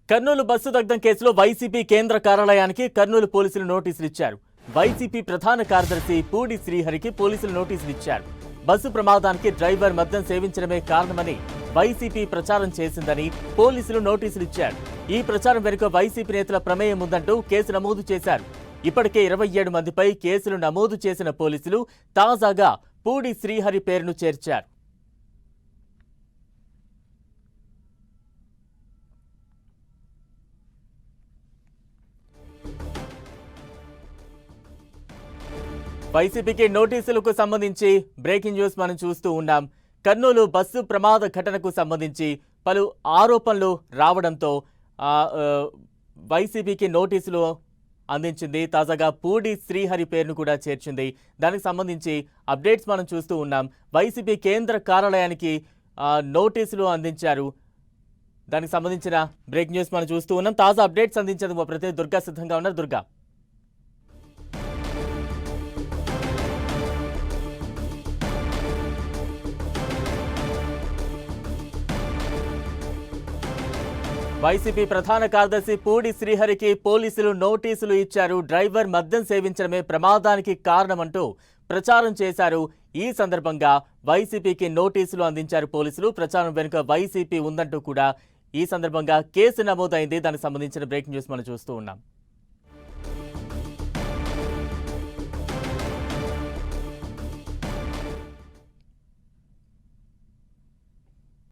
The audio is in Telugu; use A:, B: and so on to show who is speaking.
A: కర్నూలు బస్సు దగ్ధం కేసులో వైసీపీ కేంద్ర కార్యాలయానికి కర్నూలు పోలీసులు నోటీసులు ఇచ్చారు. వైసీపీ ప్రధాన కార్యదర్శి పూడి శ్రీహరికి పోలీసులు నోటీసులు ఇచ్చారు. బస్సు ప్రమాదానికి డ్రైవర్ మద్యం సేవించడమే కారణమని వైసీపీ ప్రచారం చేసిందని పోలీసులు నోటీసులు ఇచ్చారు. ఈ ప్రచారం వెనుక వైసీపీ నేతల ప్రమేయం ఉందంటూ కేసు నమోదు చేశారు. ఇప్పటికే 27 మందిపై కేసులు నమోదు చేసిన పోలీసులు తాజాగా పూడి శ్రీహరి పేరును చేర్చారు. వైసీపీకి నోటీసులకు సంబంధించి బ్రేకింగ్ న్యూస్ మనం చూస్తూ ఉన్నాం. కర్నూలు బస్సు ప్రమాద ఘటనకు సంబంధించి పలు ఆరోపణలు రావడంతో వైసీపీకి నోటీసులు అందించింది. తాజాగా పూడి శ్రీహరి పేరును కూడా చేర్చింది. దానికి సంబంధించి అప్డేట్స్ మనం చూస్తూ ఉన్నాం. వైసీపీ కేంద్ర కార్యాలయానికి నోటీసులు అందించారు. దానికి సంబంధించిన బ్రేకింగ్ న్యూస్ మనం చూస్తూ ఉన్నాం. తాజా అప్డేట్స్ అందించేందుకు మా ప్రతినిధి దుర్గా సిద్ధంగా ఉన్నారు. దుర్గా, వైసీపీ ప్రధాన కార్యదర్శి పూడి శ్రీహరికి పోలీసులు నోటీసులు ఇచ్చారు. డ్రైవర్ మద్యం సేవించడమే ప్రమాదానికి కారణమంటూ ప్రచారం చేశారు. ఈ సందర్భంగా వైసీపీకి నోటీసులు అందించారు పోలీసులు. ప్రచారం వెనుక వైసీపీ ఉందంటూ కూడా ఈ సందర్భంగా కేసు నమోదైంది. దానికి సంబంధించిన బ్రేకింగ్ న్యూస్ మనం చూస్తూ ఉన్నాం.